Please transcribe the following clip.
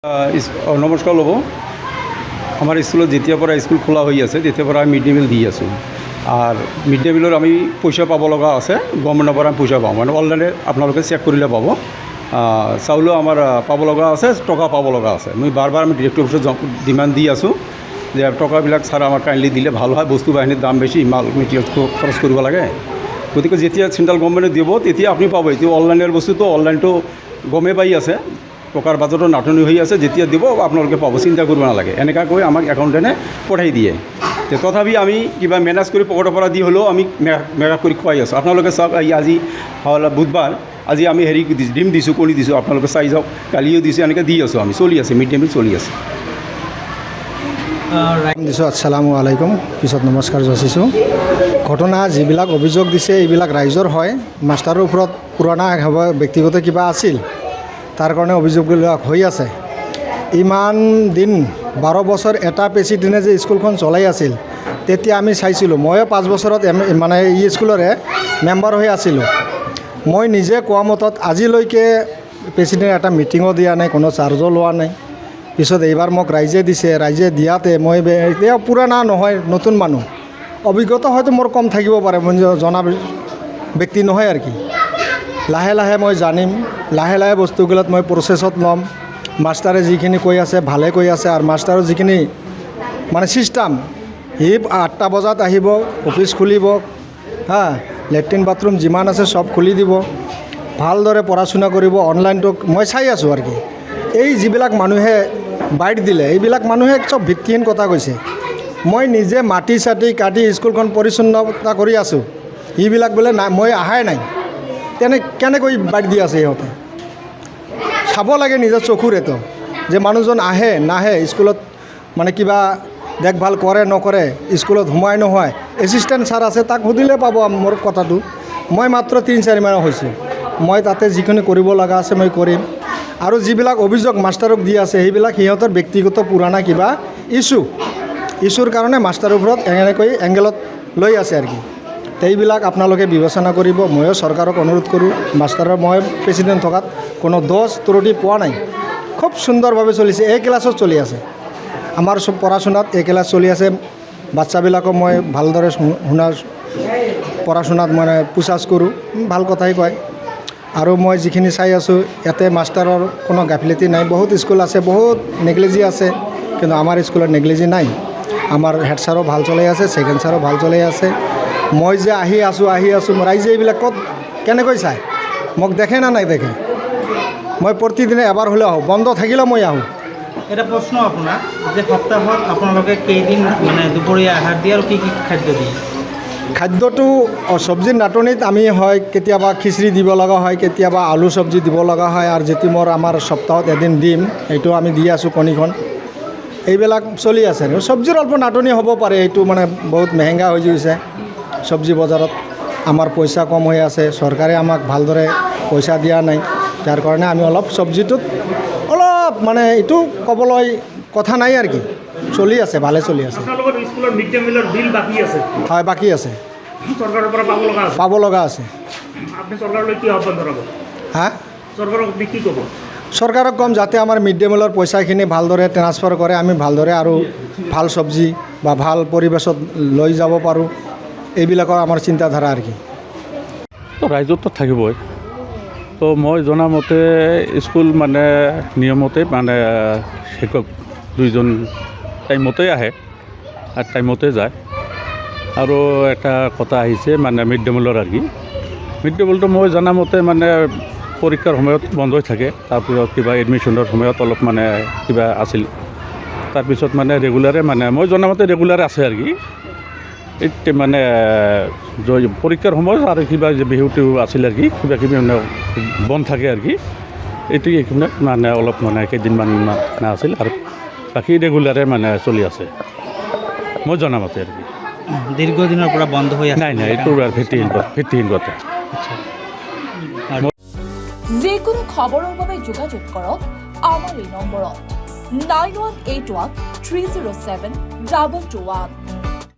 নমস্কাৰ ল'ব আমাৰ স্কুলত যেতিয়াৰ পৰা স্কুল খোলা হৈ আছে তেতিয়াৰ পৰা আমি মিড ডে মিল দি আছোঁ আৰু মিড ডে মিলৰ আমি পইচা পাব লগা আছে গভৰ্ণমেণ্টৰ পৰা আমি পইচা পাওঁ মানে অনলাইনে আপোনালোকে চেক কৰিলে পাব চাউলো আমাৰ পাব লগা আছে টকা পাব লগা আছে মই বাৰ বাৰ আমি ডিৰেক্টৰ অফিচত ডিমাণ্ড দি আছোঁ যে টকাবিলাক ছাৰ আমাৰ কাইণ্ডলি দিলে ভাল হয় বস্তু বাহিনীৰ দাম বেছি মাল মেটেৰিয়েল খৰচ কৰিব লাগে গতিকে যেতিয়া চেণ্ট্ৰেল গভৰ্ণমেণ্টে দিব তেতিয়া আপুনি পাব এতিয়া অনলাইনৰ বস্তুটো অনলাইনটো গমেই পাই আছে টকাৰ বাজেটৰ নাটনি হৈ আছে যেতিয়া দিব আপোনালোকে পাব চিন্তা কৰিব নালাগে এনেকুৱা কৈ আমাক একাউণ্টেণ্টে পঠাই দিয়ে তথাপি আমি কিবা মেনেজ কৰি পকেটৰ পৰা দি হ'লেও আমি মেকআপ কৰি খুৱাই আছোঁ আপোনালোকে চাওক আজি হ'ল বুধবাৰ আজি আমি হেৰি ডিম দিছোঁ কণী দিছোঁ আপোনালোকে চাই যাওক কালিও দিছোঁ এনেকৈ দি আছোঁ আমি চলি আছে মিড ডে মিল চলি আছে দিছোঁ আসসালামু আলাইকুম পিছত নমস্কাৰ যাচিছোঁ ঘটনা যিবিলাক অভিযোগ দিছে এইবিলাক ৰাইজৰ হয় মাষ্টাৰৰ ওপৰত পুৰণা ব্যক্তিগত কিবা আছিল তাৰ কাৰণে অভিযোগবিলাক হৈ আছে ইমান দিন 12 বছৰ এটা প্ৰেচিডেণ্টে যে স্কুলখন চলাই আছিল তেতিয়া আমি চাইছিলোঁ ময়ো 5 বছৰত মানে এই স্কুলৰে মেম্বাৰ হৈ আছিলোঁ মই নিজে কোৱা মতত আজিলৈকে প্ৰেচিডেণ্টে এটা মিটিঙো দিয়া নাই কোনো চাৰ্জো লোৱা নাই পিছত এইবাৰ মোক ৰাইজে দিছে ৰাইজে দিয়াতে মই এতিয়া পুৰণা নহয় নতুন মানুহ অভিজ্ঞতা হয়তো মোৰ কম থাকিব পাৰে মই জনা ব্যক্তি নহয় আৰু কি লাহে লাহে মই জানিম লাহে লাহে বস্তুবিলাক মই প্ৰচেছত ল'ম মাষ্টাৰে যিখিনি কৈ আছে ভালে কৈ আছে আৰু মাষ্টাৰৰ যিখিনি মানে চিষ্টেম সি 8টা বজাত আহিব অফিচ খুলিব লেট্ৰিন বাথৰুম যিমান আছে চব খুলি দিব ভালদৰে পঢ়া শুনা কৰিব অনলাইনটো মই চাই আছোঁ আৰু কি এই যিবিলাক মানুহে বাইট দিলে এইবিলাক মানুহে চব ভিত্তিহীন কথা কৈছে মই নিজে মাটি চাটি কাটি স্কুলখন পৰিচ্ছন্নতা কৰি আছোঁ এইবিলাক বোলে নাই মই আহাই নাই কেনেকৈ বাইট দি আছে সিহঁতে চাব লাগে নিজৰ চকুৰেতো যে মানুহজন আহে নাহে স্কুলত মানে কিবা দেখভাল কৰে নকৰে স্কুলত সোমাই নহয় এছিষ্টেণ্ট ছাৰ আছে তাক সুধিলে পাব মোৰ কথাটো মই মাত্ৰ 3-4 মাহ হৈছোঁ মই তাতে যিখিনি কৰিব লগা আছে মই কৰিম আৰু যিবিলাক অভিযোগ মাষ্টাৰক দি আছে সেইবিলাক সিহঁতৰ ব্যক্তিগত পুৰণা কিবা ইছ্যুৰ কাৰণে মাষ্টাৰৰ ওপৰত এনেকৈ এংগেলত লৈ আছে আৰু কি এইবিলাক আপোনালোকে বিবেচনা কৰিব ময়ো চৰকাৰক অনুৰোধ কৰোঁ মাষ্টাৰৰ মই প্ৰেচিডেণ্ট থকাত কোনো দোষ ত্ৰুটি পোৱা নাই খুব সুন্দৰভাৱে চলিছে এই ক্লাছত চলি আছে আমাৰ চব পঢ়া শুনাত এই ক্লাছ চলি আছে বাচ্চাবিলাকক মই ভালদৰে পঢ়া শুনাত মানে পুচাছ কৰোঁ ভাল কথাই কয় আৰু মই যিখিনি চাই আছোঁ ইয়াতে মাষ্টাৰৰ কোনো গাফিলতি নাই বহুত স্কুল আছে বহুত নেগলিজি আছে কিন্তু আমাৰ স্কুলত নেগলিজি নাই আমাৰ হেড ছাৰো ভাল চলাই আছে ছেকেণ্ড ছাৰো ভাল চলাই আছে মই যে আহি আছোঁ ৰাইজে এইবিলাক ক'ত কেনেকৈ চায় মোক দেখে না নাই দেখে মই প্ৰতিদিনে এবাৰ হ'লেও আহোঁ বন্ধ থাকিলেও মই আহোঁ এটা প্ৰশ্ন আপোনাৰ যে সপ্তাহত আপোনালোকে কেইদিন মানে দুপৰীয়া আহাৰ দিয়ে আৰু কি কি খাদ্য দিয়ে খাদ্যটো চব্জিৰ নাটনিত আমি হয় কেতিয়াবা খিচিৰি দিব লগা হয় কেতিয়াবা আলু চব্জি দিব লগা হয় আৰু যেতি মোৰ আমাৰ সপ্তাহত এদিন দিম এইটো আমি দি আছোঁ কণীখন এইবিলাক চলি আছে চব্জিৰ অল্প নাটনি হ'ব পাৰে এইটো মানে বহুত মেহেংগা হৈ গৈছে চব্জি বজাৰত আমাৰ পইচা কম হৈ আছে চৰকাৰে আমাক ভালদৰে পইচা দিয়া নাই যাৰ কাৰণে আমি অলপ চব্জিটোত অলপ মানে এইটো ক'বলৈ কথা নাই আৰু কি চলি আছে ভালে চলি আছে স্কুলৰ মিড ডে মিলৰ বিল বাকী আছে হয় বাকী আছে চৰকাৰৰ পৰা পাব লগা আছে আপুনি চৰকাৰলৈ কি আহ্বান জনাব চৰকাৰক আপুনি কি ক'ব চৰকাৰক ক'ম যাতে আমাৰ মিড ডে মিলৰ পইচাখিনি ভালদৰে ট্ৰান্সফাৰ কৰে আমি ভালদৰে আৰু ভাল চব্জি বা ভাল পৰিৱেশত লৈ যাব পাৰোঁ এইবিলাকৰ আমাৰ চিন্তাধাৰা আৰু কি ৰাইজততো থাকিবই তো মই জনামতে স্কুল মানে নিয়মতে মানে শিক্ষক 2জন টাইমতে আহে আৰু টাইমতে যায় আৰু এটা কথা আহিছে মানে মিড ডে মিলৰ আৰু কি মিড ডে মিলটো মই জনামতে মানে পৰীক্ষাৰ সময়ত বন্ধ হৈ থাকে তাৰপিছত কিবা এডমিশ্যনৰ সময়ত অলপ মানে কিবা আছিল তাৰপিছত মানে ৰেগুলাৰে মানে মই জনামতে ৰেগুলাৰ আছে আৰু কি এই মানে পৰীক্ষাৰ সময়ত আৰু কিবা বিহুটো আছিল আৰু কি কিবা কিবি মানে বন্ধ থাকে আৰু কি এইটো এইখিনি মানে অলপ মানে কেইদিনমান মানে আছিল আৰু বাকী ৰেগুলাৰে মানে চলি আছে মই জনামতে আৰু কি দীৰ্ঘদিনৰ পৰা বন্ধ হৈ আছে নাই এইটো ভিত্তিহীন কথা যিকোনো খবৰৰ বাবে যোগাযোগ কৰক আমাৰ এই নম্বৰত 9181 307 221